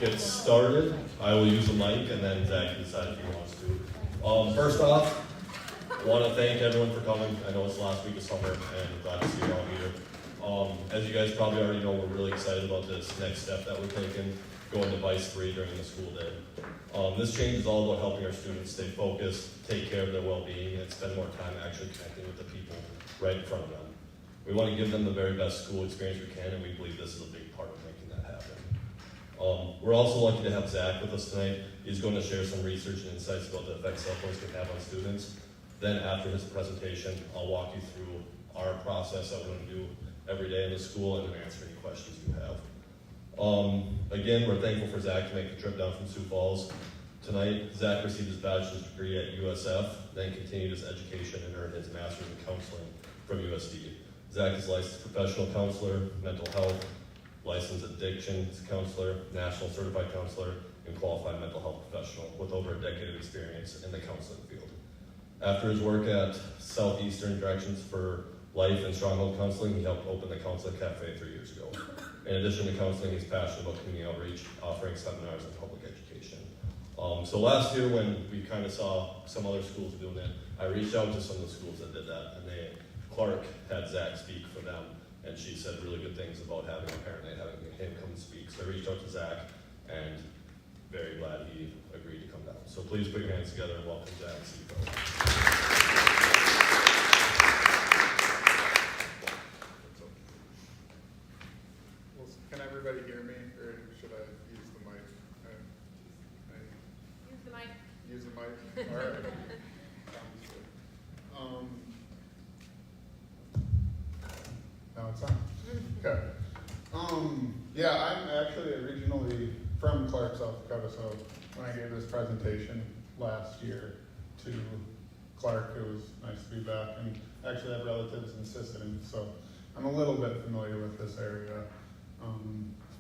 get started, I will use the mic and then Zach can decide if he wants to. First off, I want to thank everyone for coming. I know it's the last week of summer and I'm glad to see you all here. As you guys probably already know, we're really excited about this next step that we're taking, going to Vice 3 during the school day. This change is all about helping our students stay focused, take care of their well-being, and spend more time actually connecting with the people right in front of them. We want to give them the very best school experience we can, and we believe this is a big part of making that happen. We're also lucky to have Zach with us tonight. He's going to share some research and insights about the effects cell phones can have on students. Then after his presentation, I'll walk you through our process that we're going to do every day in the school and then answer any questions you have. Again, we're thankful for Zach to make the trip down from Sioux Falls. Tonight, Zach received his bachelor's degree at USF, then continued his education and earned his master's in counseling from USD. Zach is licensed professional counselor, mental health, licensed addictions counselor, national certified counselor, and qualified mental health professional with over a decade of experience in the counseling field. After his work at Southeastern Directions for Life and Stronghold Counseling, he helped open the Counselor Cafe 3 years ago. In addition to counseling, he's passionate about community outreach, offering seminars and public education. So last year when we kind of saw some other schools doing it, I reached out to some of the schools that did that, and Clark had Zach speak for them, and she said really good things about having a parent night, having him come and speak. So I reached out to Zach, and very glad he agreed to come down. So please put your hands together and welcome Zach Seafoe. Can everybody hear me, or should I use the mic? Use the mic. Use the mic? All right. Sounds good. Now it's on. Okay. Yeah, I'm actually originally from Clark, South Dakota, so when I gave this presentation last year to Clark, it was nice to be back, and actually I have relatives in Sisseton, so I'm a little bit familiar with this area.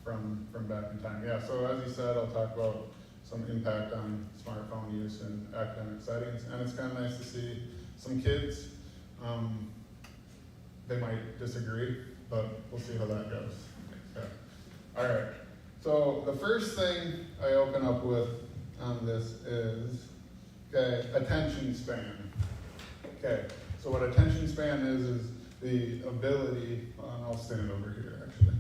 From back in time. Yeah, so as you said, I'll talk about some impact on smartphone use in academic settings, and it's kind of nice to see some kids. They might disagree, but we'll see how that goes. Okay. All right, so the first thing I open up with on this is, okay, attention span. Okay, so what attention span is the ability, and I'll stand over here actually,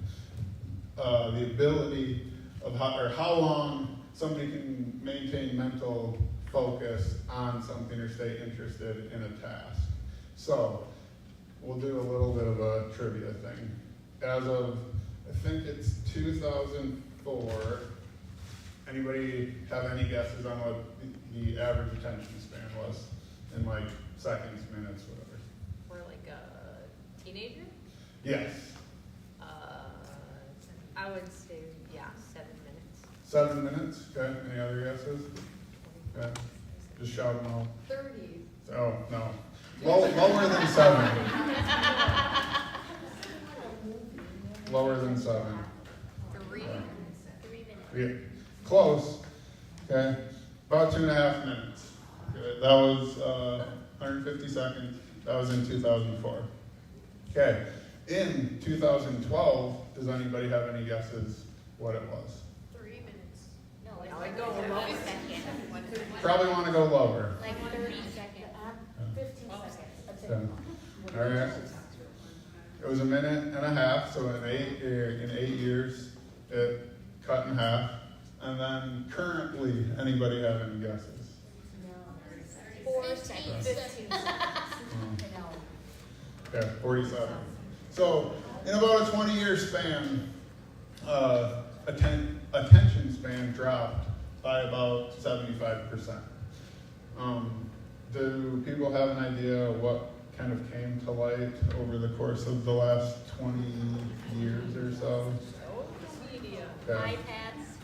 the ability of how long somebody can maintain mental focus on something or stay interested in a task. So we'll do a little bit of a trivia thing. As of, I think it's 2004, anybody have any guesses on what the average attention span was in like seconds, minutes, whatever? For like a teenager? Yes. I would say, 7 minutes. 7 minutes, okay, any other guesses? Okay, just shout them out. 30. Oh, no, lower than 7. Lower than 7. 3 Yeah. 3 minutes. Yeah. Close, okay, about 2.5 minutes. Okay. That was 150 seconds, that was in 2004. Okay, in 2012, does anybody have any guesses what it was? 3 minutes. No, it's I like go 30 low. seconds. Probably want to go lower. Like 30 seconds. 15 seconds. Okay. All right. It was 1.5 minutes, so in 8 years, it cut in half. And then currently, anybody have any guesses? No. 4 seconds. 15 seconds. No. Okay, 47. So in about a 20-year span, attention span dropped by about 75%. Do people have an idea what kind of came to light over the course of the last 20 years or so? Social media. Okay. iPads.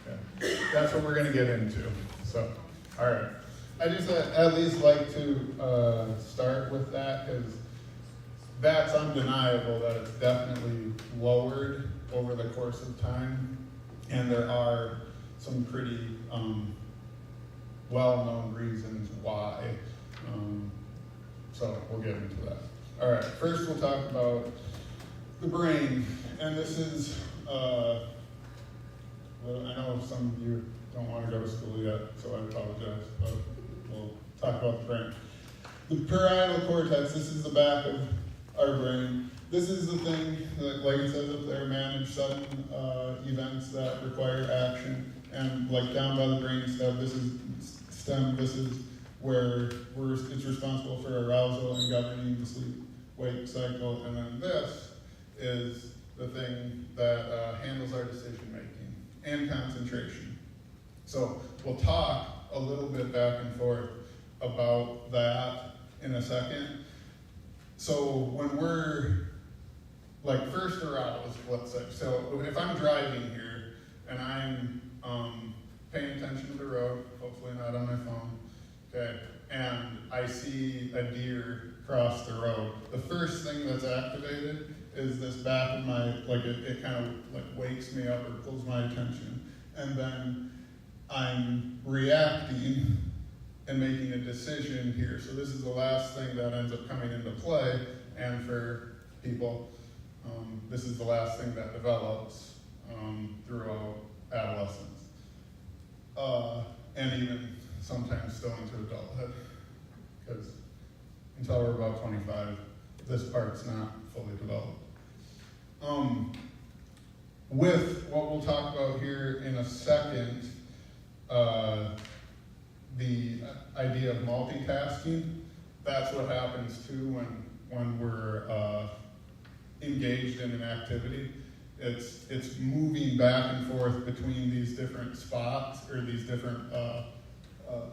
Okay. That's what we're going to get into. So, all right. I just at least like to start with that because that's undeniable that it's definitely lowered over the course of time, and there are some pretty well-known reasons why. So we'll get into that. All right, first we'll talk about the brain, and this is Well, I know some of you don't want to go to school yet, so I apologize, but we'll talk about the brain. The parietal cortex, this is the back of our brain. This is the thing that, like it says up there, manage sudden events that require action. And like down by the brain stem, this is where it's responsible for arousal and governing the sleep-wake cycle. And then this is the thing that handles our decision-making and concentration. So we'll talk a little bit back and forth about that in a second. So when we're like first aroused, let's say, so if I'm driving here and I'm paying attention to the road, hopefully not on my phone, okay, and I see a deer cross the road, the first thing that's activated is this back of my, like it kind of like wakes me up or pulls my attention, and then I'm reacting and making a decision here. So this is the last thing that ends up coming into play, and for people, this is the last thing that develops throughout adolescence. And even sometimes still into adulthood, because until we're about 25, this part's not fully developed. With what we'll talk about here in a second, the idea of multitasking, that's what happens too when we're engaged in an activity. It's moving back and forth between these different spots or these different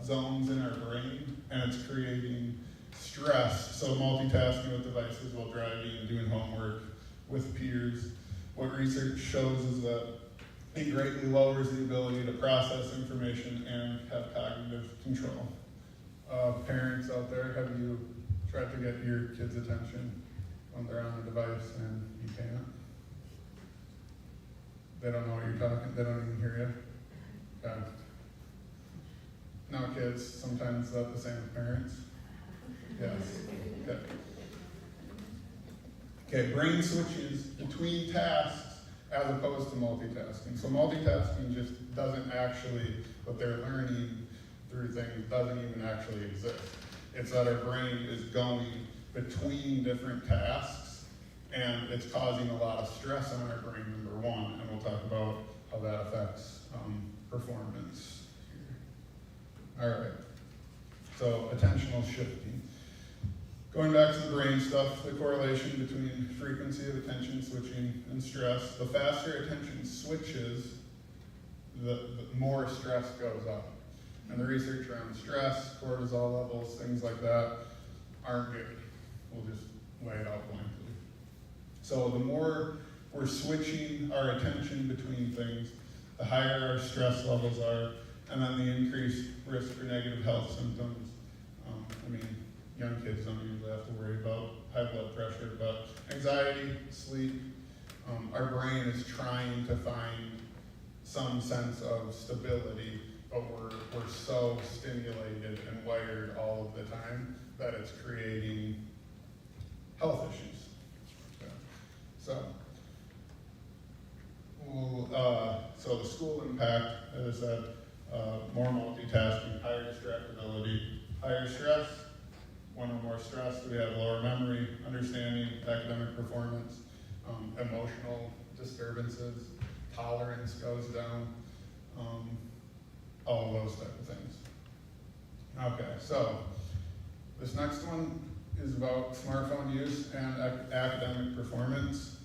zones in our brain, and it's creating stress. So multitasking with devices while driving and doing homework with peers. What research shows is that it greatly lowers the ability to process information and have cognitive control. Parents out there, have you tried to get your kids' attention when they're on a device and you can't? They don't know what you're talking, they don't even hear you. Okay. Now kids, sometimes that's the same with parents. Yes. Okay. Okay, brain switches between tasks as opposed to multitasking. So multitasking just doesn't actually, what they're learning through things doesn't even actually exist. It's that our brain is going between different tasks, and it's causing a lot of stress on our brain, number one, and we'll talk about how that affects performance. All right, so attentional shifting. Going back to the brain stuff, the correlation between frequency of attention switching and stress. The faster attention switches, the more stress goes up. And the research around stress, cortisol levels, things like that aren't good. We'll just lay it out blankly. So the more we're switching our attention between things, the higher our stress levels are, and then the increased risk for negative health symptoms. Young kids don't usually have to worry about high blood pressure, but anxiety, sleep, our brain is trying to find some sense of stability, but we're so stimulated and wired all of the time that it's creating health issues. Okay. So the school impact is that more multitasking, higher distractibility, higher stress. When we're more stressed, we have lower memory, understanding, academic performance, emotional disturbances, tolerance goes down, all of those type of things. Okay, so this next one is about smartphone use and academic performance.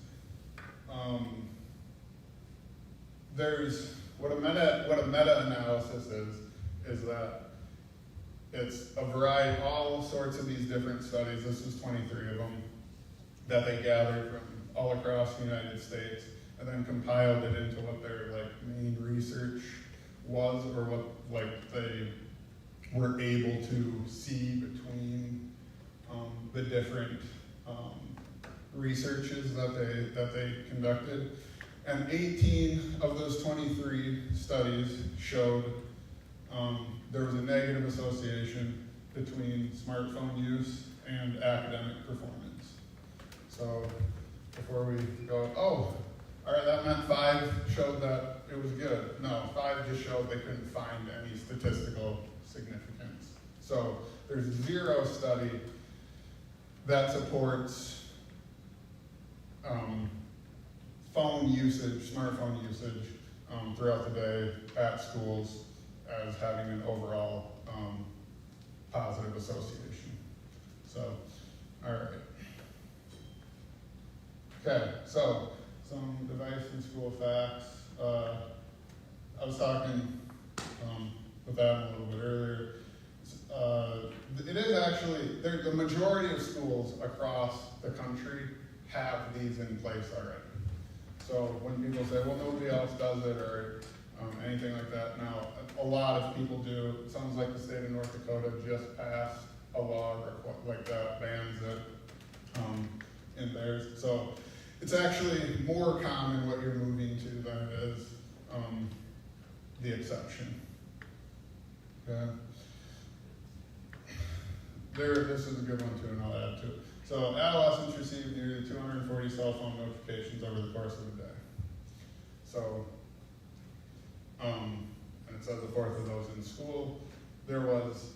There's what a meta-analysis is that it's a variety, all sorts of these different studies. This is 23 of them that they gathered from all across the United States and then compiled it into what their main research was, or what they were able to see between the different researches that they conducted. And 18 of those 23 studies showed there was a negative association between smartphone use and academic performance. So before we go, all right, that meant 5 showed that it was good. No, 5 just showed they couldn't find any statistical significance. So there's 0 study that supports phone usage, smartphone usage throughout the day at schools as having an overall positive association. So, all right. Okay, so some device and school facts. I was talking with Adam a little bit earlier. It is actually, the majority of schools across the country have these in place already. So when people say, well, nobody else does it, or anything like that, now, a lot of people do. It sounds like the state of North Dakota just passed a law like that, bans it in theirs. So it's actually more common what you're moving to than it is the exception. Okay. This is a good one too, and I'll add to it. So adolescents receive nearly 240 cell phone notifications over the course of the day. So, and it says a fourth of those in school. There was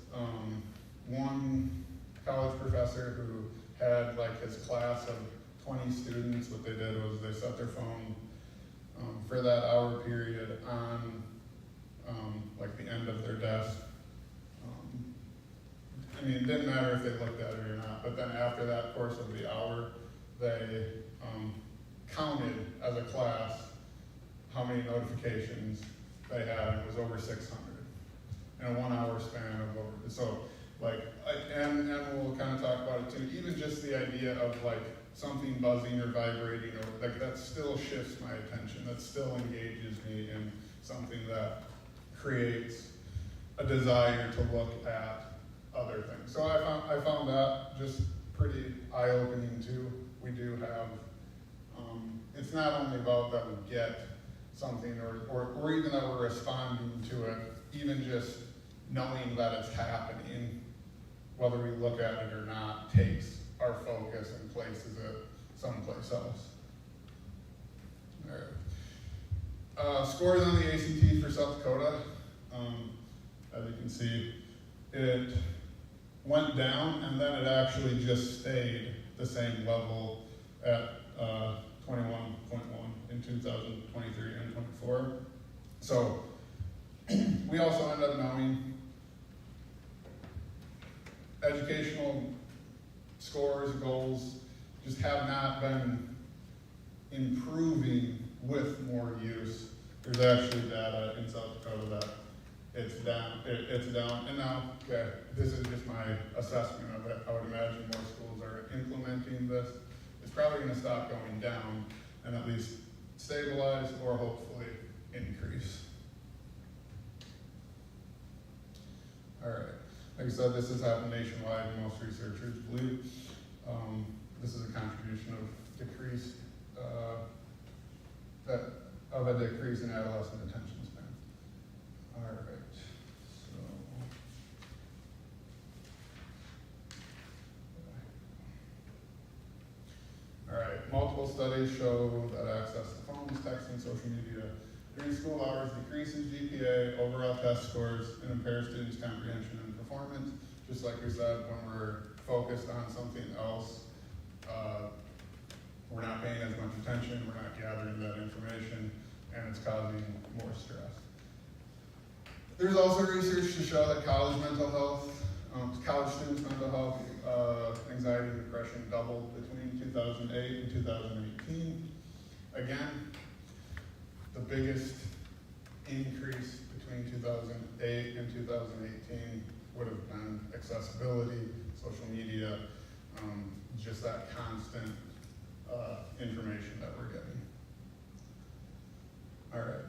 one college professor who had like his class of 20 students. What they did was they set their phone for that hour period on like the end of their desk. I mean, it didn't matter if they looked at it or not, but then after that course of the hour, they counted as a class how many notifications they had, and it was over 600 in a 1 hour span of over, so like, and we'll kind of talk about it too, even just the idea of like something buzzing or vibrating, or like that still shifts my attention, that still engages me in something that creates a desire to look at other things. So I found that just pretty eye-opening too. We do have, it's not only about that we get something or even that we're responding to it, even just knowing that it's happening, whether we look at it or not, takes our focus and places it someplace else. All right. Scores on the ACT for South Dakota. As you can see, it went down and then it actually just stayed the same level at 21.1 in 2023 and 24. So we also end up knowing educational scores, goals just have not been improving with more use. There's actually data in South Dakota that it's down, and now, okay, this is just my assessment of it. I would imagine more schools are implementing this. It's probably gonna stop going down and at least stabilize or hopefully increase. All right, like I said, this has happened nationwide, most researchers believe. This is a contribution of decrease, of a decrease in adolescent attention span. All right, so. All right, multiple studies show that access to phones, texting, social media during school hours decreases GPA, overall test scores, and impairs students' comprehension and performance. Just like we said, when we're focused on something else, we're not paying as much attention, we're not gathering that information, and it's causing more stress. There's also research to show that college mental health, college students' mental health, anxiety and depression doubled between 2008 and 2018. Again, the biggest increase between 2008 and 2018 would have been accessibility, social media, just that constant information that we're getting. All right.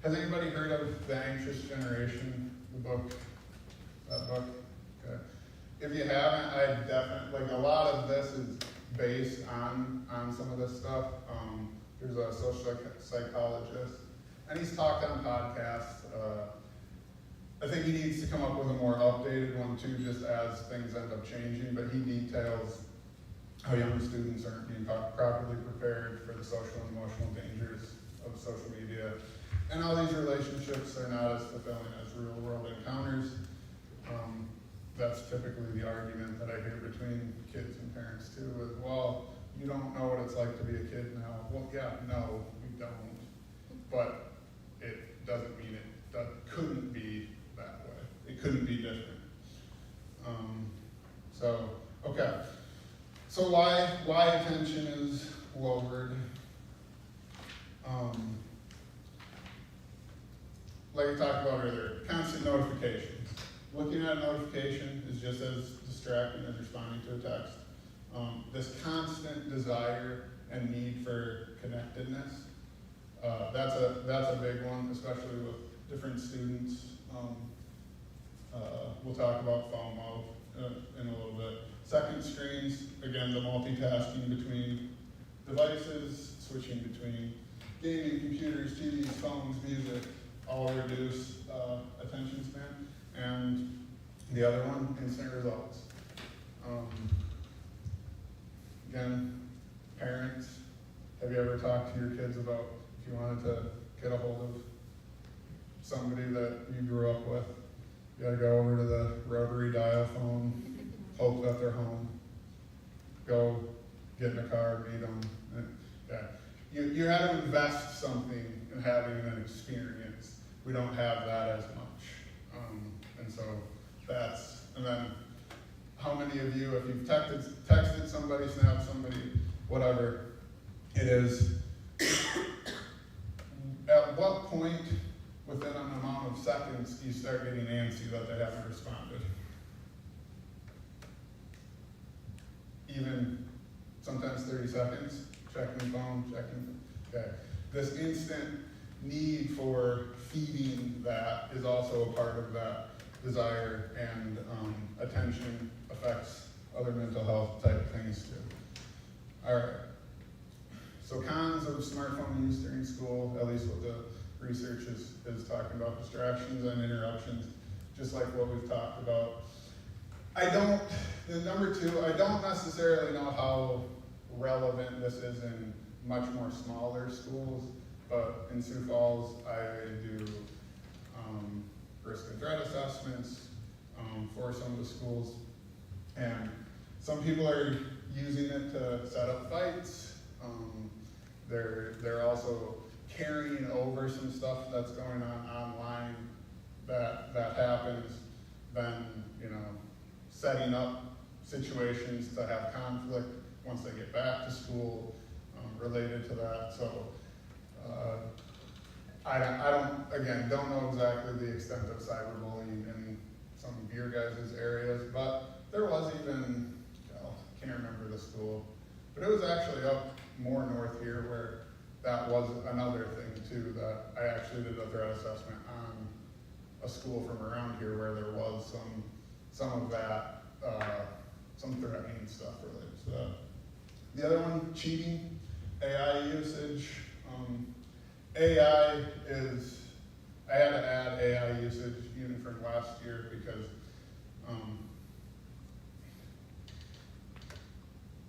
Has anybody heard of The Anxious Generation, the book? That book? Okay. If you haven't, I definitely, like a lot of this is based on some of this stuff. There's a social psychologist, and he's talked on podcasts. I think he needs to come up with a more updated one too, just as things end up changing, but he details how young students aren't being properly prepared for the social and emotional dangers of social media. And all these relationships are not as fulfilling as real world encounters. That's typically the argument that I hear between kids and parents too, is, well, you don't know what it's like to be a kid now. Well, yeah, no, we don't. But it doesn't mean that couldn't be that way. It couldn't be different. Okay. So why attention is lowered? Like we talked about earlier, constant notifications. Looking at a notification is just as distracting as responding to a text. This constant desire and need for connectedness, that's a big one, especially with different students. We'll talk about FOMO in a little bit. Second screens, again, the multitasking between devices, switching between gaming, computers, TVs, phones, music, all reduce attention span. And the other one, instant results. Again, parents, have you ever talked to your kids about if you wanted to get a hold of somebody that you grew up with? You gotta go over to the rotary dial phone, hope that they're home, go get in a car, meet them. Yeah. You had to invest something in having an experience. We don't have that as much. And so and then how many of you, if you've texted somebody, snapped somebody, whatever it is, at what point within an amount of seconds do you start getting antsy that they haven't responded? Even sometimes 30 seconds, checking the phone, okay. This instant need for feeding that is also a part of that desire, and attention affects other mental health type things too. All right. So cons of smartphone use during school, at least what the research is talking about, distractions and interruptions, just like what we've talked about. Number two, I don't necessarily know how relevant this is in much more smaller schools, but in Sioux Falls, I do risk and threat assessments for some of the schools. And some people are using it to set up fights. They're also carrying over some stuff that's going on online that happens, then, setting up situations to have conflict once they get back to school related to that. So I don't know exactly the extent of cyberbullying in some of your guys' areas, but there was even, can't remember the school, but it was actually up more north here where that was another thing too, that I actually did a threat assessment on a school from around here where there was some of that, some threatening stuff related to that. The other one, cheating, AI usage. I had to add AI usage even from last year because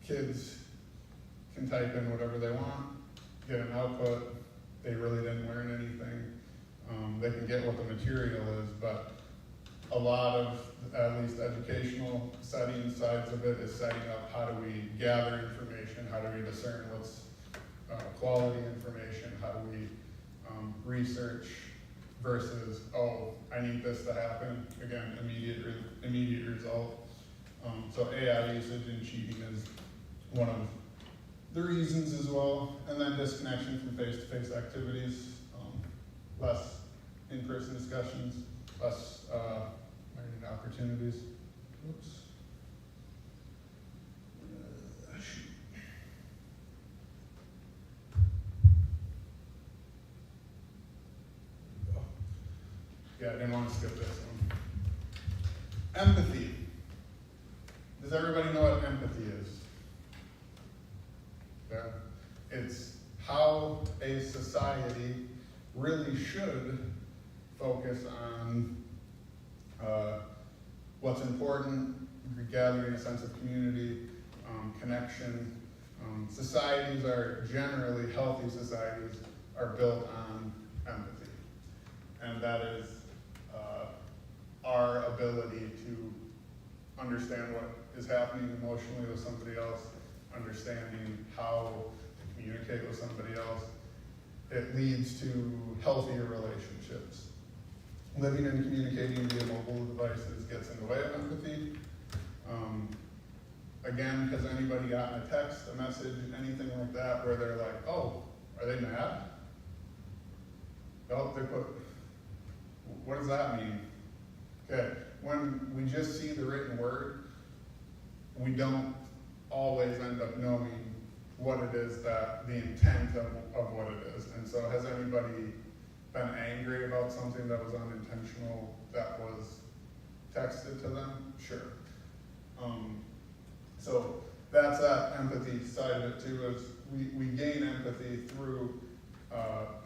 kids can type in whatever they want, get an output. They really didn't learn anything. They can get what the material is, but a lot of, at least educational setting sides of it, is setting up how do we gather information, how do we discern what's quality information, how do we research versus, I need this to happen, again, immediate result. So AI usage and cheating is one of the reasons as well, and then disconnection from face-to-face activities, less in-person discussions, less learning opportunities. Oops. Yeah, I didn't want to skip this one. Empathy. Does everybody know what empathy is? Yeah. It's how a society really should focus on what's important, gathering a sense of community, connection. Societies are generally, healthy societies are built on empathy. and that is our ability to understand what is happening emotionally with somebody else, understanding how to communicate with somebody else. It leads to healthier relationships. Living and communicating via mobile devices gets in the way of empathy. Again, has anybody gotten a text, a message, anything like that where they're like, oh, are they mad? Oh, they put, what does that mean? Okay, when we just see the written word, we don't always end up knowing what it is that the intent of what it is. And so has anybody been angry about something that was unintentional that was texted to them? Sure. So that's that empathy side of it too, is we gain empathy through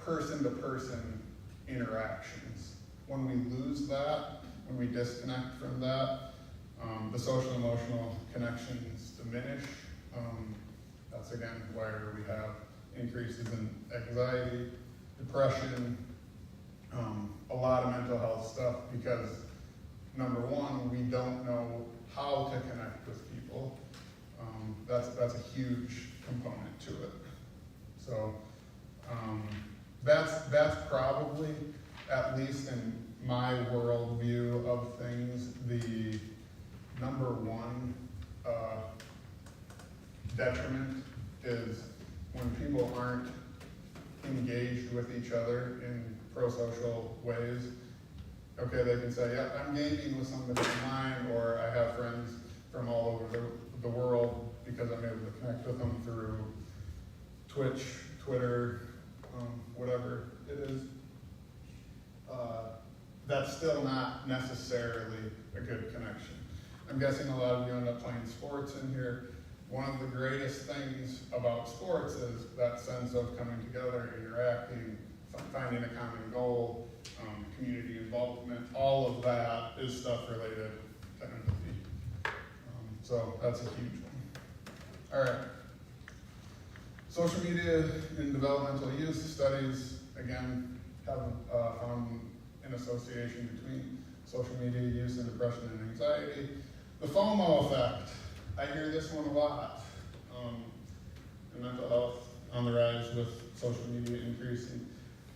person-to-person interactions. When we lose that, when we disconnect from that, the social emotional connections diminish. That's again where we have increases in anxiety, depression, a lot of mental health stuff, because number one, we don't know how to connect with people. That's a huge component to it. So that's probably, at least in my worldview of things, the number one detriment is when people aren't engaged with each other in pro-social ways. Okay, they can say, yeah, I'm gaming with somebody of mine, or I have friends from all over the world because I'm able to connect with them through Twitch, Twitter, whatever it is. That's still not necessarily a good connection. I'm guessing a lot of you end up playing sports in here. One of the greatest things about sports is that sense of coming together, interacting, finding a common goal, community involvement. All of that is stuff related to empathy. So that's a huge one. All right. Social media in developmental use studies, again, have found an association between social media use and depression and anxiety. The FOMO effect, I hear this one a lot. And mental health on the rise with social media increasing.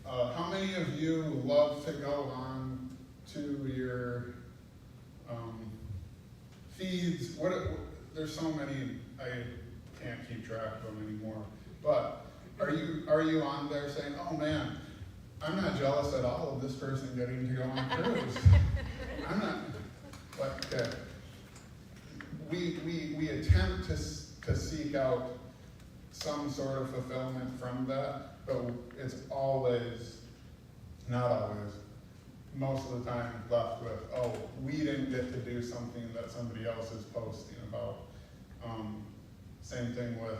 How many of you love to go on to your feeds? There's so many, I can't keep track of them anymore. But are you on there saying, oh man, I'm not jealous at all of this person getting to go on a cruise. I'm not, but okay. We attempt to seek out some sort of fulfillment from that, but it's always, not always, most of the time left with, oh, we didn't get to do something that somebody else is posting about. Same thing with,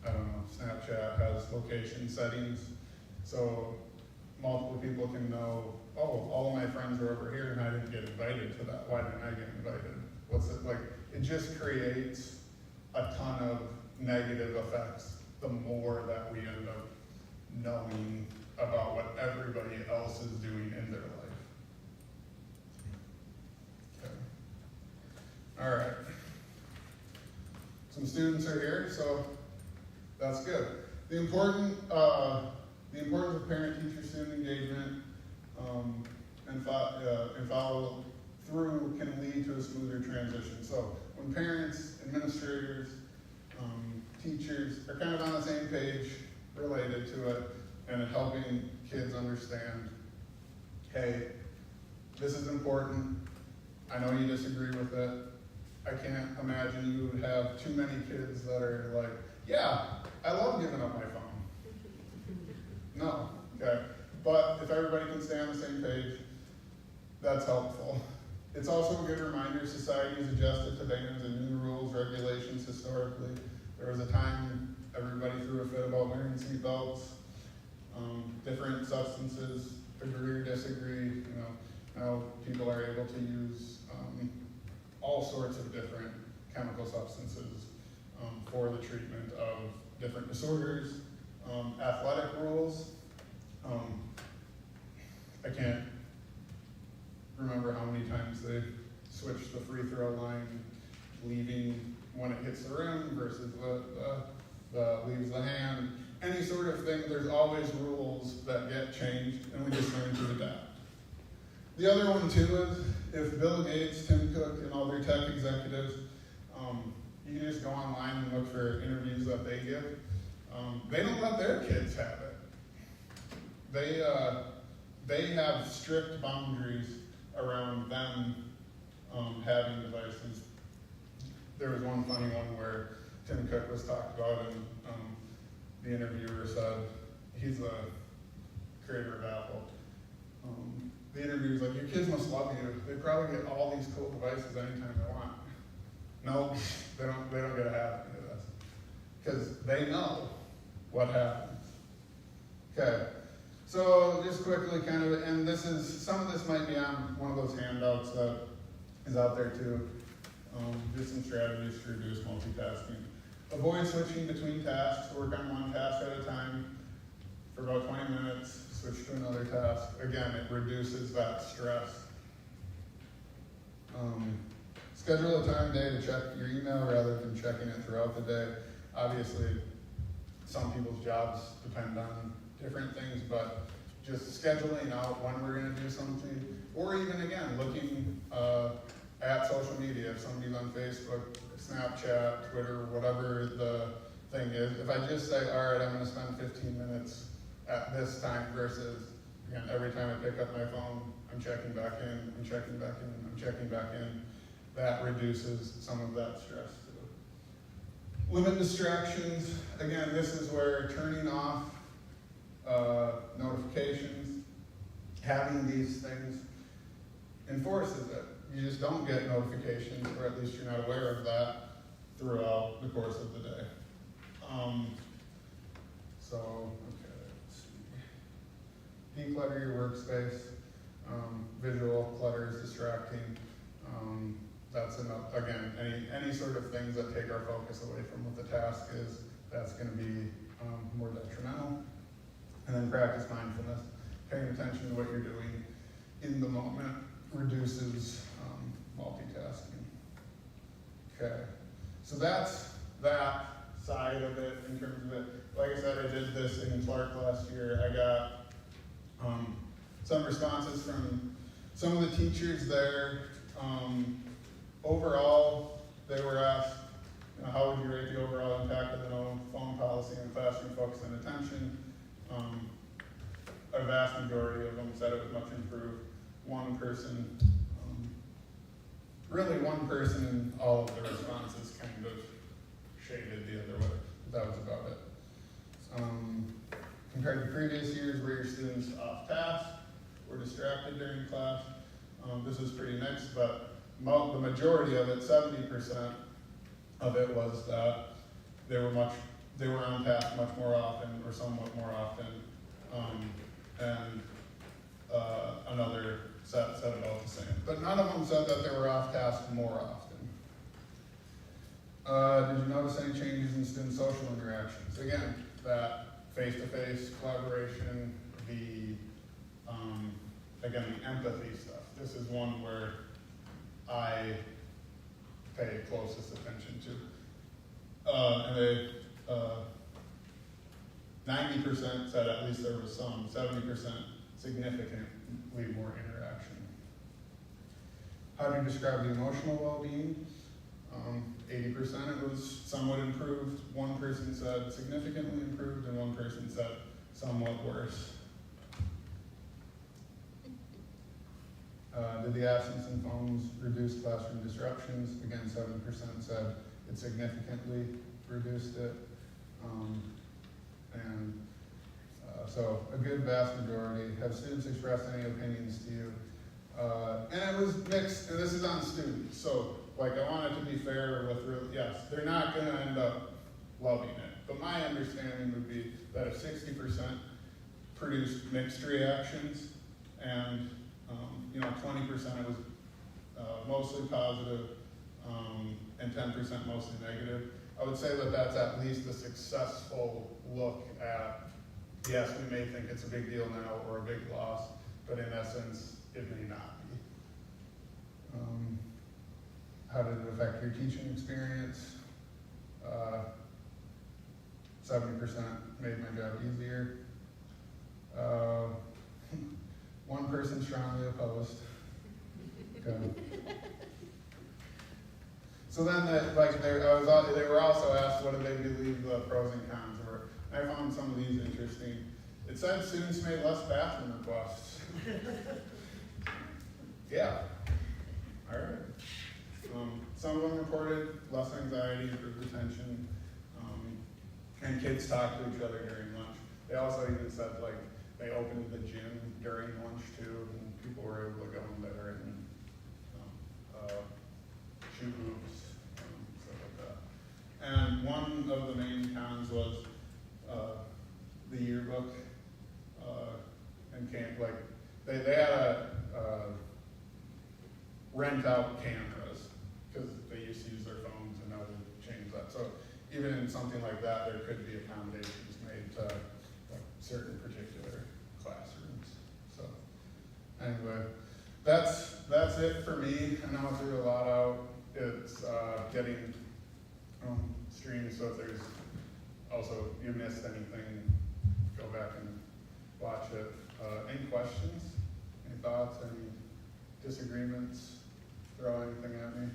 I don't know, Snapchat has location settings, so multiple people can know, oh, all of my friends are over here and I didn't get invited to that. Why didn't I get invited? What's it like? It just creates a ton of negative effects the more that we end up knowing about what everybody else is doing in their life. Okay. All right. Some students are here, so that's good. The importance of parent-teacher-student engagement and follow through can lead to a smoother transition. So when parents, administrators, teachers are kind of on the same page related to it and helping kids understand, hey, this is important. I know you disagree with it. I can't imagine you would have too many kids that are like, yeah, I love giving up my phone. No, okay. But if everybody can stay on the same page, that's helpful. It's also a good reminder society's adjusted to demands and new rules, regulations historically. There was a time everybody threw a fit about wearing seatbelts, different substances, agree or disagree. You know, now people are able to use all sorts of different chemical substances for the treatment of different disorders. Athletic rules. I can't remember how many times they've switched the free throw line, leaving when it hits the rim versus the leaves the hand. Any sort of thing, there's always rules that get changed, and we just learn to adapt. The other one too is if Bill Gates, Tim Cook, and all their tech executives, you can just go online and look for interviews that they give. They don't let their kids have it. They have strict boundaries around them having devices. There was one funny one where Tim Cook was talked about, and the interviewer said, he's the creator of Apple. The interviewer's like, your kids must love you. They probably get all these cool devices anytime they want. No, they don't get to have any of this. Because they know what happens. Okay, so just quickly kind of, and some of this might be on one of those handouts that is out there too. Just some strategies to reduce multitasking. Avoid switching between tasks. Work on one task at a time for about 20 minutes. Switch to another task. Again, it reduces that stress. Schedule a time day to check your email rather than checking it throughout the day. Obviously, some people's jobs depend on different things, but just scheduling out when we're going to do something, or even again, looking at social media. If somebody's on Facebook, Snapchat, Twitter, whatever the thing is, if I just say, all right, I'm going to spend 15 minutes at this time versus, again, every time I pick up my phone, I'm checking back in, I'm checking back in, I'm checking back in, that reduces some of that stress too. Limit distractions. Again, this is where turning off notifications, having these things enforces it. You just don't get notifications, or at least you're not aware of that throughout the course of the day. Okay, let's see. Declutter your workspace. Visual clutter is distracting. That's enough. Again, any sort of things that take our focus away from what the task is, that's going to be more detrimental. And then practice mindfulness. Paying attention to what you're doing in the moment reduces multitasking. Okay, so that's that side of it in terms of it. Like I said, I did this in Clark last year. I got some responses from some of the teachers there. Overall, they were asked, how would you rate the overall impact of the no phone policy on classroom focus and attention? A vast majority of them said it was much improved. One person in all of the responses kind of shaded the other way. That was about it. Compared to previous years where your students off task or distracted during class, this is pretty mixed, but the majority of it, 70% of it, was that they were on task much more often, or somewhat more often, and another said about the same. But none of them said that they were off task more often. Did you notice any changes in student social interactions? Again, that face-to-face collaboration, the empathy stuff. This is one where I pay closest attention to. And 90% said at least there was some, 70% significantly more interaction. How do you describe the emotional well-being? 80% it was somewhat improved. One person said significantly improved, and one person said somewhat worse. Did the absence in phones reduce classroom disruptions? Again, 7% said it significantly reduced it. So a good vast majority. Have students expressed any opinions to you? And it was mixed, and this is on students. So I want it to be fair with yes, they're not going to end up loving it. But my understanding would be that if 60% produced mixed reactions, and 20% was mostly positive, and 10% mostly negative, I would say that that's at least a successful look at, yes, we may think it's a big deal now or a big loss, but in essence, it may not be. How did it affect your teaching experience? 70% made my job easier. 1 person strongly opposed. Okay. So then, they were also asked what did they believe the pros and cons were. I found some of these interesting. It said students made less bathroom requests. Yeah. All right. Some of them reported less anxiety, improved attention, and kids talked to each other during lunch. They also even said like they opened the gym during lunch too, and people were able to go in there and shoot hoops, stuff like that. And one of the main cons was the yearbook and camp. Like they had a rent out cameras because they used to use their phones and now they've changed that. So even in something like that, there could be accommodations made to like, certain particular classrooms. So anyway, that's it for me. I know I threw a lot out. It's getting streamed, so if there's also you missed anything, go back and watch it. Any questions? Any thoughts? Any disagreements? Throw anything at me?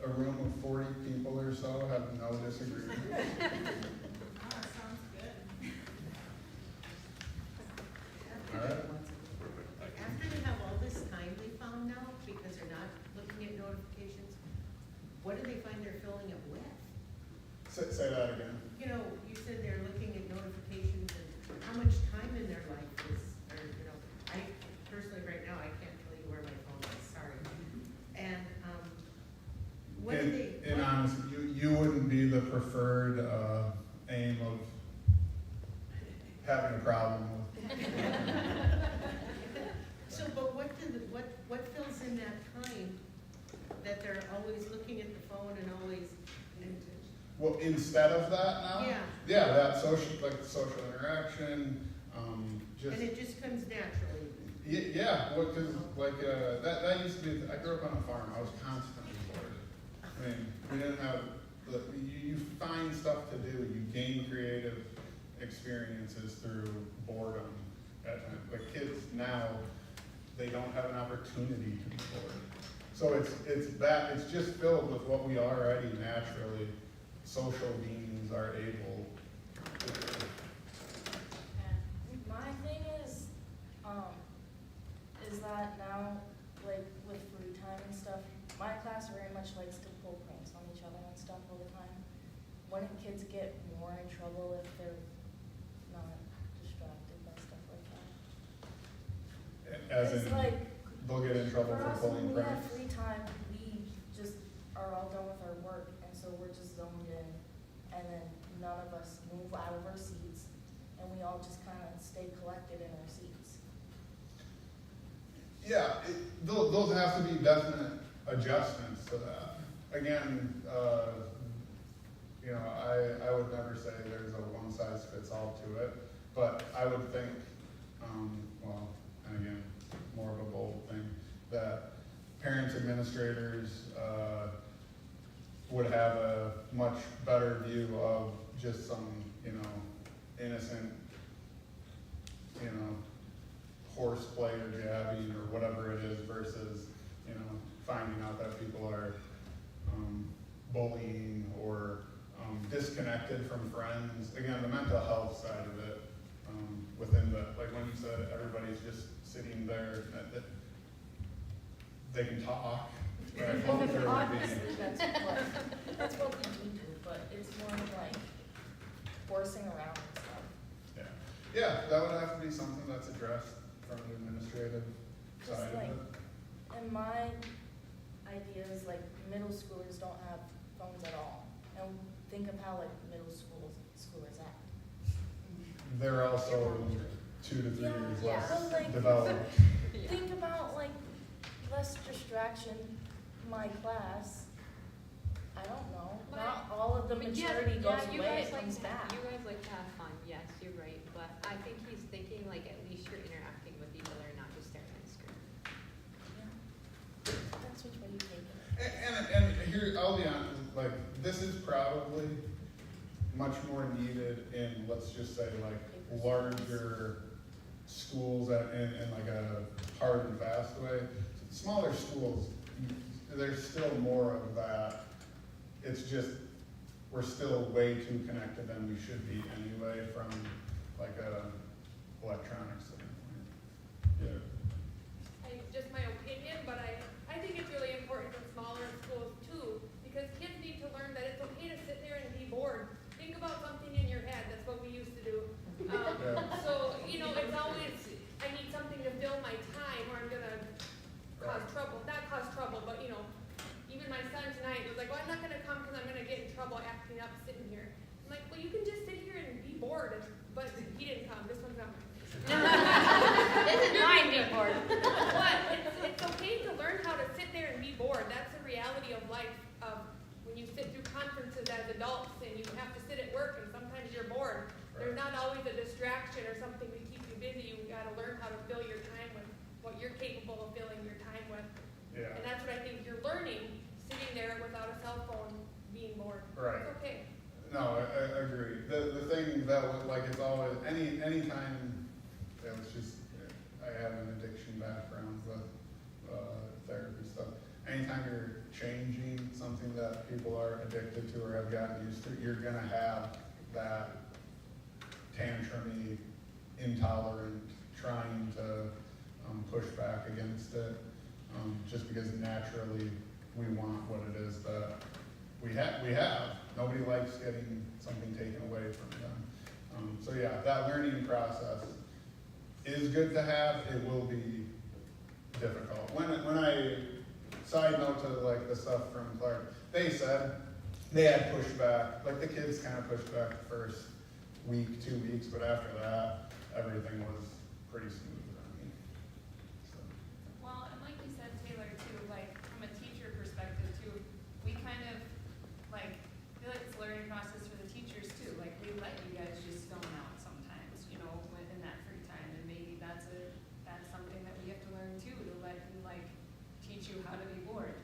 A room of 40 people or so have no disagreement. Sounds good. All right. After they have all this time they found out, because they're not looking at notifications, what do they find they're filling it with? Say that again. You know, you said they're looking at notifications and how much time in their life is, or, you know, I personally right now, I can't tell you where my phone is, sorry. And, what do they? In honesty, you wouldn't be the preferred aim of having a problem with. So, but what fills in that time that they're always looking at the phone and always, and Well, instead of that now? Yeah. Yeah, that social interaction, just. and it just comes naturally? Yeah, well, cause like, that used to be, I grew up on a farm, I was constantly bored. I mean, we didn't have, you find stuff to do, you gain creative experiences through boredom at times. Like kids now, they don't have an opportunity to be bored. So it's just filled with what we already naturally, social beings are able to do. My thing is that now, like with free time and stuff, my class very much likes to pull pranks on each other and stuff all the time. Wouldn't kids get more in trouble if they're not distracted by stuff like that? As It's in, like, they'll get in trouble for for us, pulling when we have pranks. free time, we just are all done with our work, and so we're just zoned in, and then none of us move out of our seats, and we all just kind of stay collected in our seats. Yeah, those have to be definite adjustments to that. Again, you know, I would never say there's a one size fits all to it, but I would think, well, and again, more of a bold thing, that parents, administrators, would have a much better view of just some, you know, innocent, you know, horseplay or jabbing or whatever it is versus, you know, finding out that people are bullying or disconnected from friends. Again, the mental health side of it, within the, like when you said everybody's just sitting there, that they can talk, right? Well, there would Obviously, be- that's what we do, but it's more like forcing around and stuff. Yeah, that would have to be something that's addressed from the administrative Just side of like- it. And my idea is like middle schoolers don't have phones at all. And think of how like middle schoolers act. They're also 2 to 3 years Yeah, less but like- developed. Think about like less distraction, my class. I don't know, But- not all of the But maturity yeah, goes you away, guys it like comes to- back. You guys like to have fun, yes, you're right, but I think he's thinking like at least you're interacting with each other and not just staring at the screen. That's which way you take it. And here, I'll be honest, like, this is probably much more needed in, let's just say, like, larger schools in like a hard and fast way. Smaller schools, there's still more of that. It's just, we're still way too connected than we should be anyway from like a electronics standpoint. Yeah. Just my opinion, but I think it's really important in smaller schools too, because kids need to learn that it's okay to sit there and be bored. Think about something in your head, that's what we used to do. Yeah. So, you know, it's always, I need something to fill my time, or I'm gonna cause trouble, not cause trouble, but you know, even my son tonight was like, well, I'm not gonna come because I'm gonna get in trouble acting up sitting here. I'm like, well, you can just sit here and be bored, but he didn't come, this one's not mine. This is mine before. But it's okay to learn how to sit there and be bored. That's the reality of life. When you sit through conferences as adults and you have to sit at work and sometimes you're bored. There's not always a distraction or something to keep you busy. You got to learn how to fill your time with what you're capable of filling your time with. Yeah. And that's what I think you're learning, sitting there without a cell phone, being bored. Right. It's okay. No, I agree. The thing that was, like, it's always, anytime, yeah, it's just, I have an addiction background with therapy stuff. Anytime you're changing something that people are addicted to or have gotten used to, you're gonna have that tantrumy, intolerant, trying to push back against it, just because naturally we want what it is that we have. Nobody likes getting something taken away from them. So yeah, that learning process is good to have. It will be difficult. When I, side note to like the stuff from Clark, they said they had pushback, like the kids kind of pushed back the first week, 2 weeks, but after that, everything was pretty smooth running. So. Well, and like you said, Taylor, too, like, from a teacher perspective, too, we kind of, like, feel like it's a learning process for the teachers, too. Like, we let you guys just zone out sometimes, you know, in that free time, and maybe that's something that we have to learn, too, to let you, like, teach you how to be bored.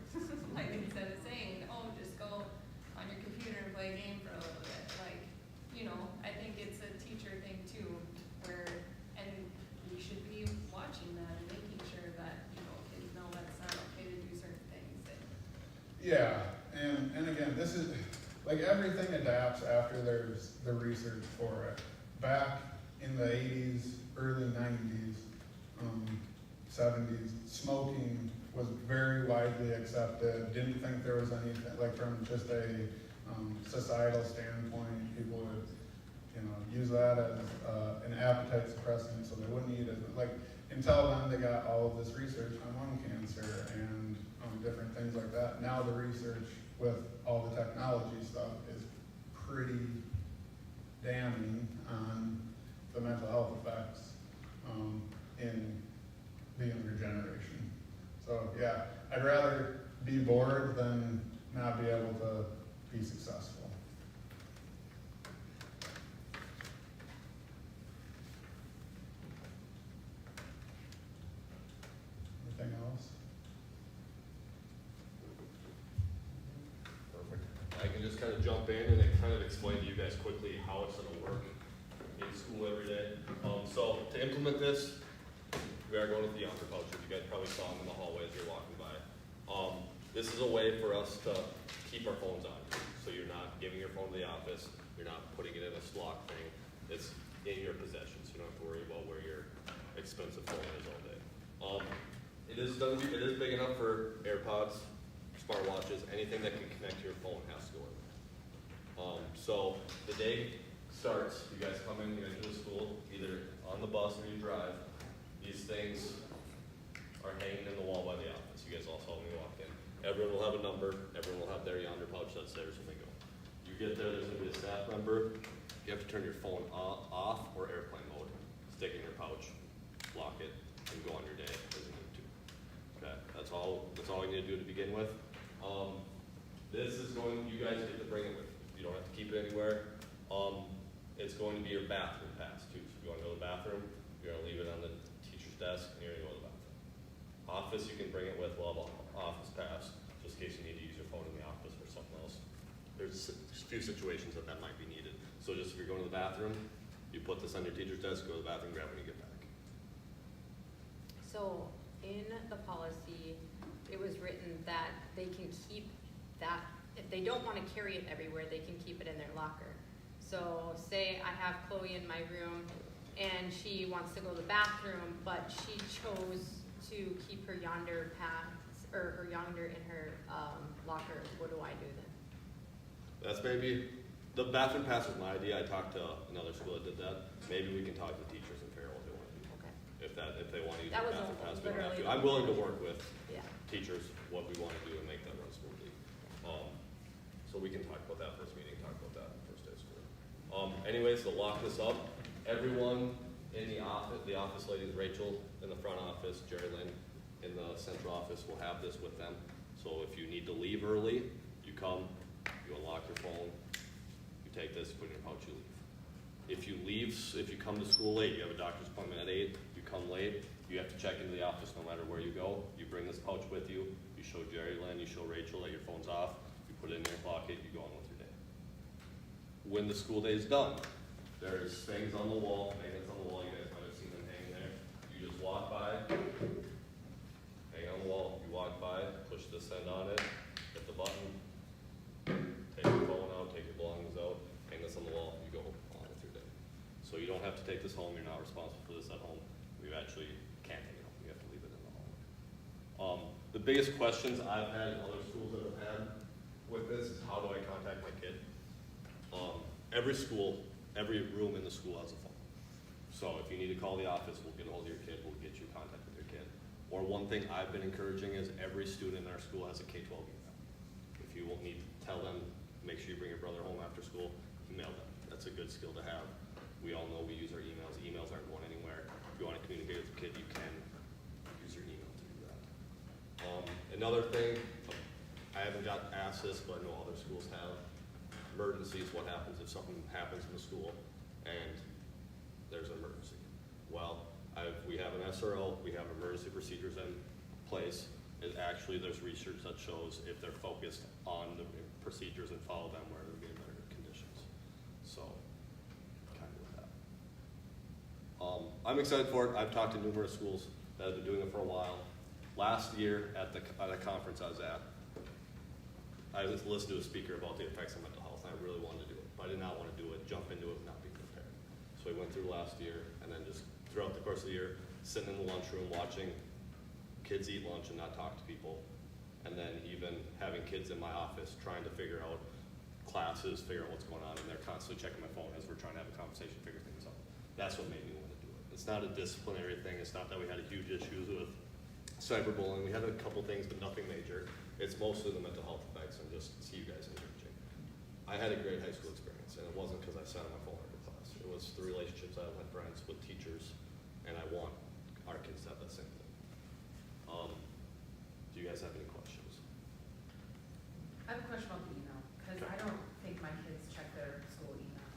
Like, instead of saying, oh, just go on your computer and play a game for a little bit, like, you know, I think it's a teacher thing, too, where, and we should be watching that and making sure that, you know, kids know that it's not okay to do certain things. Yeah, and again, this is, like, everything adapts after there's the research for it. Back in the 80s, early 90s, 70s, smoking was very widely accepted. Didn't think there was anything, like, from just a societal standpoint, people would, you know, use that as an appetite suppressant, so they wouldn't eat it. Like, until then, they got all of this research on lung cancer and different things like that. Now the research with all the technology stuff is pretty damning on the mental health effects in the younger generation. So yeah, I'd rather be bored than not be able to be successful. Anything else? Perfect. I can just kind of jump in and then kind of explain to you guys quickly how it's gonna work in school every day. So to implement this, we are going with the yonder pouches. You guys probably saw them in the hallway as you're walking by. This is a way for us to keep our phones on. So you're not giving your phone to the office, you're not putting it in a slot thing. It's in your possessions. You don't have to worry about where your expensive phone is all day. It is big enough for AirPods, smartwatches, anything that can connect to your phone has to go in. So the day starts, you guys come in, you enter the school, either on the bus or you drive. These things are hanging in the wall by the office. You guys all saw when you walked in. Everyone will have a number, everyone will have their yonder pouch that's theirs when they go. You get there, there's gonna be a staff member. You have to turn your phone off or airplane mode. Stick it in your pouch, lock it, and go on your day as you need to. Okay, that's all you need to do to begin with. This is going, you guys get to bring it with you. You don't have to keep it anywhere. It's going to be your bathroom pass too. So if you want to go to the bathroom, you're gonna leave it on the teacher's desk and you're gonna go to the bathroom. Office, you can bring it with, we'll have an office pass, just in case you need to use your phone in the office or something else. There's a few situations that might be needed. So just if you're going to the bathroom, you put this on your teacher's desk, go to the bathroom, grab it when you get back. So in the policy, it was written that they can keep that, if they don't wanna carry it everywhere, they can keep it in their locker. So say I have Chloe in my room and she wants to go to the bathroom, but she chose to keep her yonder pass, or her yonder in her, locker, what do I do then? That's maybe, the bathroom pass was my idea. I talked to another school that did that. Maybe we can talk to the teachers in Farrell if they want to do Okay, it. If they want to use the That was bathroom pass, we don't have literally to. I'm willing to work with yeah. teachers, what we want to do and make that run smoothly. So we can talk about that first meeting, talk about that first day of school. Anyways, to lock this up, everyone in the office ladies, Rachel in the front office, Jerry Lynn in the central office will have this with them. So if you need to leave early, you come, you unlock your phone, you take this, put it in your pouch, you leave. If you come to school late, you have a doctor's appointment at 8, you come late, you have to check into the office no matter where you go. You bring this pouch with you, you show Jerry Lynn, you show Rachel that your phone's off, you put it in your pocket, you go on with your day. When the school day is done, there's things on the wall, magnets on the wall, you guys might have seen them hanging there. You just walk by, hang on the wall, you walk by, push the send on it, hit the button, take your phone out, take your belongings out, hang this on the wall, you go on with your day. So you don't have to take this home, you're not responsible for this at home. You actually can't take it home, you have to leave it in the home. The biggest questions I've had in other schools that I've had with this is how do I contact my kid? Every school, every room in the school has a phone. So if you need to call the office, we'll get a hold of your kid, we'll get you in contact with your kid. Or one thing I've been encouraging is every student in our school has a K-12 email. If you will need to tell them, make sure you bring your brother home after school, email them. That's a good skill to have. We all know we use our emails. Emails aren't going anywhere. If you want to communicate with your kid, you can use your email to do that. Another thing, I haven't got asked this, but I know other schools have. Emergencies, what happens if something happens in the school and there's an emergency? Well, we have an SRO, we have emergency procedures in place. Actually, there's research that shows if they're focused on the procedures and follow them, where they're getting better conditions. So, kind of with that. I'm excited for it. I've talked to numerous schools that have been doing it for a while. Last year at a conference I was at, I listened to a speaker about the effects of mental health, and I really wanted to do it. But I did not want to do it, jump into it, not be prepared. So we went through last year, and then just throughout the course of the year, sitting in the lunchroom, watching kids eat lunch and not talk to people, and then even having kids in my office trying to figure out classes, figure out what's going on, and they're constantly checking my phone as we're trying to have a conversation, figure things out. That's what made me want to do it. It's not a disciplinary thing. It's not that we had a huge issues with cyberbullying. We had a couple things, but nothing major. It's mostly the mental health effects and just see you guys engaging. I had a great high school experience, and it wasn't because I sat on my phone every class. It was the relationships I had with friends, with teachers, and I want our kids to have that same thing. Do you guys have any questions? I have a question about the email, because I don't think my kids check their school email,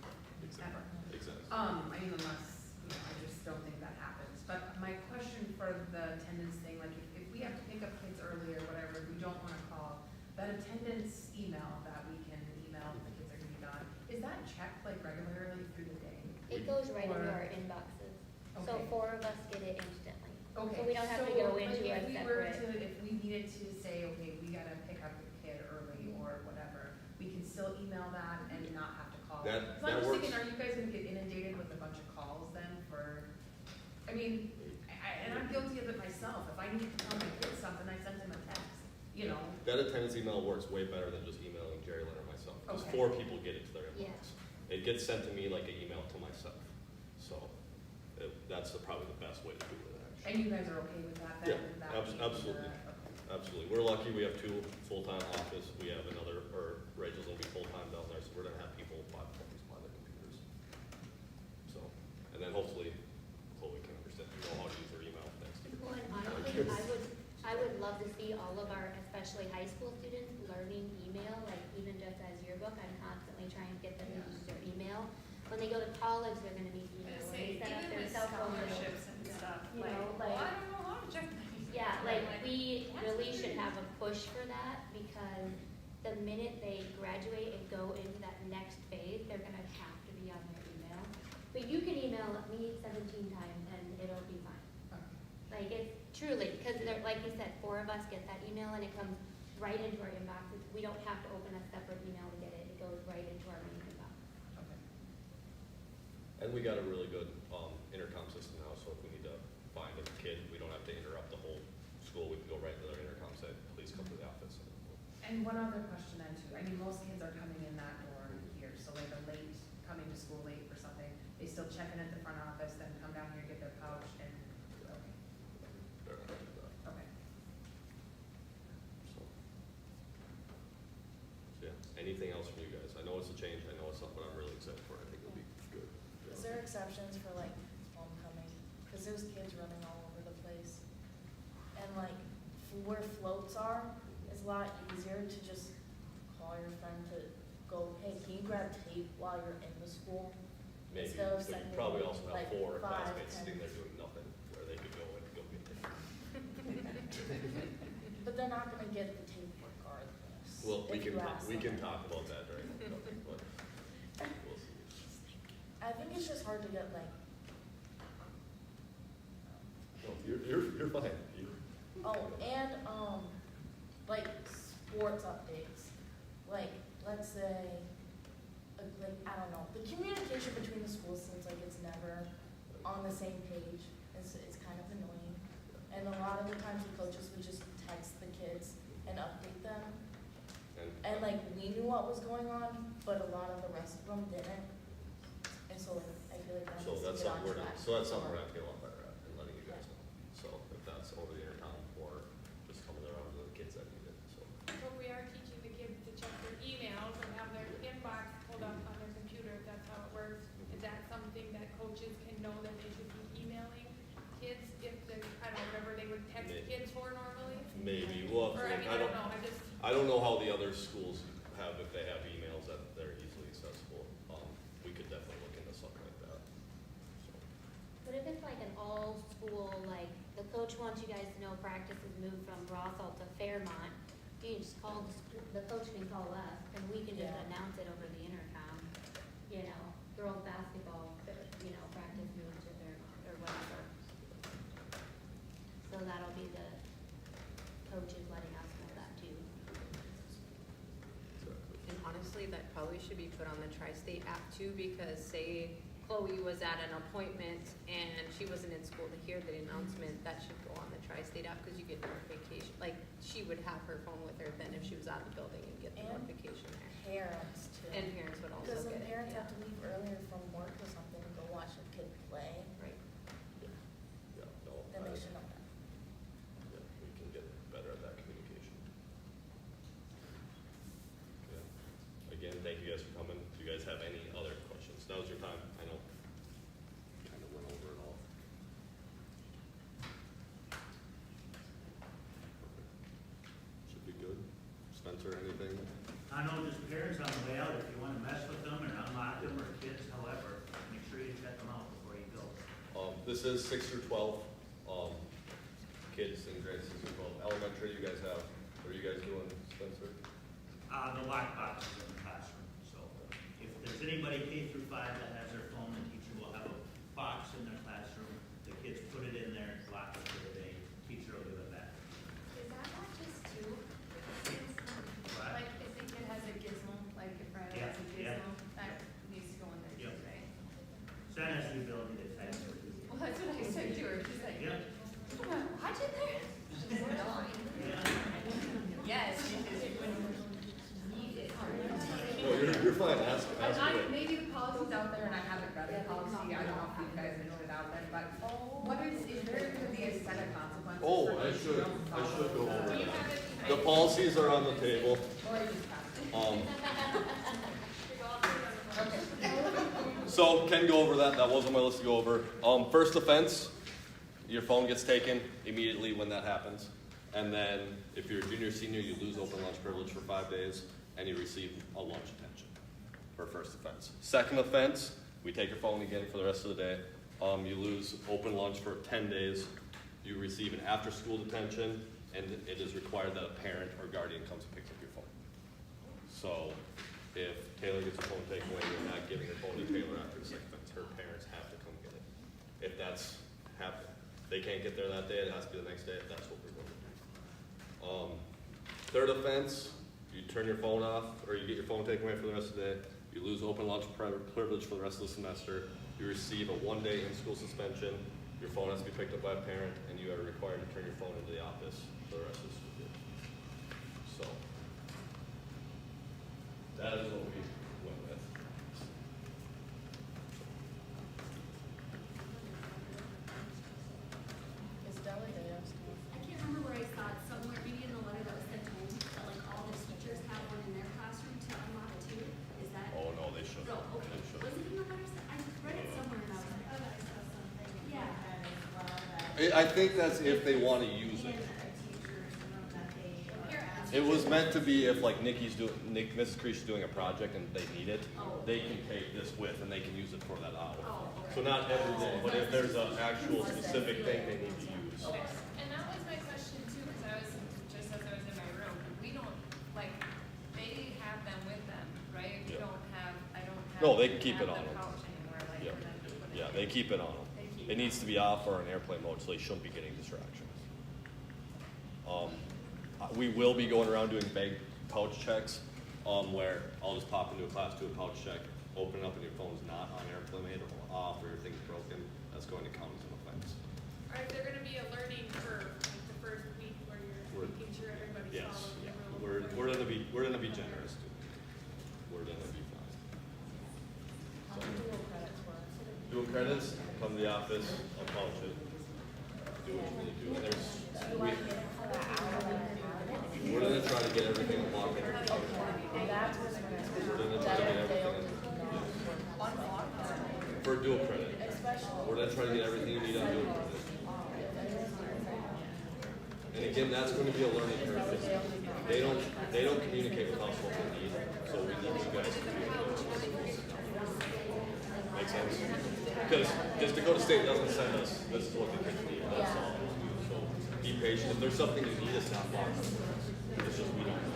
ever. Exactly. I mean, unless, I just don't think that happens. But my question for the attendance thing, like, if we have to pick up kids early or whatever, we don't wanna call, that attendance email that we can email, the kids are gonna be gone, is that checked, like, regularly through the day? It goes right into Or- our inboxes, so Okay. 4 of us get it instantly. Okay, So we don't have to so, go like, into a if we were separate. If we needed to say, okay, we gotta pick up the kid early or whatever, we can still email that and not have to call. That- 'Cause I'm that just thinking, works. are you guys gonna get inundated with a bunch of calls then for, I mean, and I'm guilty of it myself, if I need to tell my kid something, I send him a text, you know? That attendance email works way better than just emailing Jerry Lynn or myself, because Okay. 4 people get it to their Yeah. inbox. It gets sent to me like an email to myself. So that's probably the best way to do it, actually. And you guys are okay with that then? Yeah, with that being absolutely. okay. Absolutely. We're lucky we have 2 full-time office. We have Rachel's gonna be full-time down there, so we're gonna have people by their computers. So, and then hopefully Chloe can understand, know how to use her email next year. Well, and honestly, I would love to see all of our, especially high school students, learning email, like book, I'm constantly trying to get them to use their email. When they go to college, they're gonna need I email, was when they gonna say, set up even their with cell phone bills. scholarships and stuff, You like, know, well, like- I don't know how to check my email. Yeah, like, we That's really weird. should have a push for that, because the minute they graduate and go into that next phase, they're gonna have to be on their email. But you can email me 17 times and it'll be fine. Like, it's truly, because like you said, 4 of us get that email and it comes right into our inboxes. We don't have to open a separate email to get it, it goes right into our main inbox. Okay. And we got a really good intercom system now, so if we need to find a kid, we don't have to interrupt the whole school. We can go right to their intercom, say, please come to the office. And one other question then too, I mean, most kids are coming in that door here, so like they're late, coming to school late for something, they still check in at the front office, then come down here, get their pouch, and, okay, They're not gonna do that. okay. So, yeah, anything else from you guys? I know it's a change, I know it's something I'm really excited for, I think it'll be good. Is there exceptions for like homecoming? Cause there's kids running all over the place. And like, where floats are, it's a lot easier to just call your friend to go, hey, can you grab tape while you're in the school? Maybe, Instead of but you sending probably also have like 4 5, classmates 10. sitting there doing nothing, where they could go and go get it. But they're not gonna get the tape regardless. Well, we if can, you ask we can them. talk about that during homecoming, but we'll see. I think it's just hard to get like, No, you're fine. oh, and, like sports updates. Like, let's say, like, I don't know, the communication between the schools seems like it's never on the same page. It's kind of annoying. And a lot of the times the coaches would just text the kids and update them. And like, we knew what was going on, but a lot of the rest of them didn't. And so like, I feel like that So needs to that's get something onto we're, that. so that's something we're gonna have to get a lot better at, and letting you guys know. So if that's over the intercom or just coming around to the kids that need it, so. So we are teaching the kids to check their emails and have their inbox pulled up on their computer, if that's how it works. Is that something that coaches can know that they should be emailing kids if they, I don't know, whatever they would text kids for normally? Maybe, well, Or, I mean, I don't know, I don't know how the other schools have, if they have emails that they're easily accessible. We could definitely look into something like that. So, But if it's like an all-school, like, the coach wants you guys to know practice has moved from Rothal to Fairmont, you can just call the school, the coach can call us, and we can just Yeah. announce it over the intercom. You know, girls' basketball, practice moved to Fairmont, or whatever. So that'll be the coaches letting us know that too. exactly. And honestly, that probably should be put on the Tri-State app too, because say Chloe was at an appointment and she wasn't in school to hear the announcement, that should go on the Tri-State app, because you get notification, like, she would have her phone with her then if she was out of the building and get the And notification there. Parents too. And parents would also Because get then it, parents yeah. have to leave earlier from work or something to go watch their kid play, Right. Yeah, no, then they should know that. yeah, we can get better at that communication. Yeah. Again, thank you guys for coming. Do you guys have any other questions? Now's your time. I know. Kind of went over it all. Should be good. Spencer, anything? I know just parents on the way out, if you wanna mess with them or unlock them, or kids, however, make sure you check them out before you go. This is 6 through 12, kids in grades 6 through 12. Elementary, you guys have, what are you guys doing, Spencer? The lockbox is in the classroom, so if there's anybody K through 5 that has their phone, the teacher will have a box in their classroom. The kids put it in there, lock it for the day, teacher will give it back. Is that not just 2? What? Like, if the kid has a gizmo, like if Riley has a Yeah, yeah. gizmo, that needs to go in there too, Yep. right? Sam has the ability to type it. Well, that's what I said to her, she's like, Yep. watch it there. She's like, "No." Yes, she is. No, you're fine, ask away. Maybe the policy's out there and I haven't read the policy, I don't know if you guys know it out there, but what is there gonna be a set of consequences? Oh, for I those who should don't go follow over the- that. The policies are on the table. Or you just pass it? Um, Okay. so Ken go over that. That wasn't my list to go over. First offense, your phone gets taken immediately when that happens. And then if you're a junior, senior, you lose open lunch privilege for 5 days. and you receive a lunch detention for first offense. Second offense, we take your phone again for the rest of the day. You lose open lunch for 10 days. You receive an after-school detention, and it is required that a parent or guardian comes and picks up your phone. So if Taylor gets her phone taken away, you're not giving her phone to Taylor after the second offense. Her parents have to come get it. If that's happening, they can't get there that day, it has to be the next day. That's what we're going to do. Third offense, you turn your phone off, or you get your phone taken away for the rest of the day. You lose open lunch privilege for the rest of the semester. You receive a 1-day in-school suspension. Your phone has to be picked up by a parent, and you are required to turn your phone into the office for the rest of the school year. So that is what we went with. Is Deladeo still? I can't remember where I saw it, somewhere, maybe in the letter that was sent home, that like all the teachers have one in their classroom to unlock too, is that? Oh, no, they shouldn't. No, okay, They shouldn't. was it in the letter, I read it somewhere and I was like, oh, I saw something. Yeah. I think that's if they want to use it. It was meant to be if like Mrs. Creech is doing a project and they need it, they can take this with and they can use it for that hour. So not every day, but if there's an actual specific thing they need to use. And that was my question too, because I was, just as I was in my room, we don't, like, they have them with them, right? We Yeah. don't have, I don't have. No, they can keep it have on the them. pouch anymore, like, Yeah. for them to put it Yeah, in. they keep it on them. They keep It it needs to be off or in airplane mode, so they shouldn't be getting distractions. We will be going around doing bag pouch checks, where I'll just pop into a class, do a pouch check, open it up and your phone's not on airplane mode or off or your thing's broken, that's going to count as an offense. Or is there gonna be a learning curve, like the first week where you're We're- making sure everybody's Yes, following yeah, the rules? we're gonna be generous too. We're gonna be fine. How do dual credits work? Dual credits, come to the office, I'll pouch it, do what you need to do. And there's, So do I get it for the hour that I'm having it? we're gonna try to get everything unlocked. That's what's We're gonna gonna, try to get Deladeo everything does not. for dual credit. Especially. We're gonna try to get everything you need on dual credit. And again, that's gonna be a learning curve. They don't communicate with us what they need, so we need you guys to communicate with us. Make sense? Because just Dakota State doesn't send us, this is what the kids need, that's all. So be patient, if there's something you need, it's not blocked. It's just we don't know.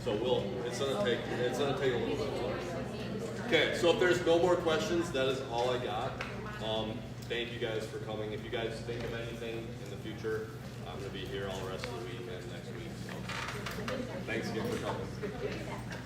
So it's gonna take a little bit of time. Okay, so if there's no more questions, that is all I got. Thank you guys for coming. If you guys think of anything in the future, I'm gonna be here all the rest of the week and next week. So thanks again for coming.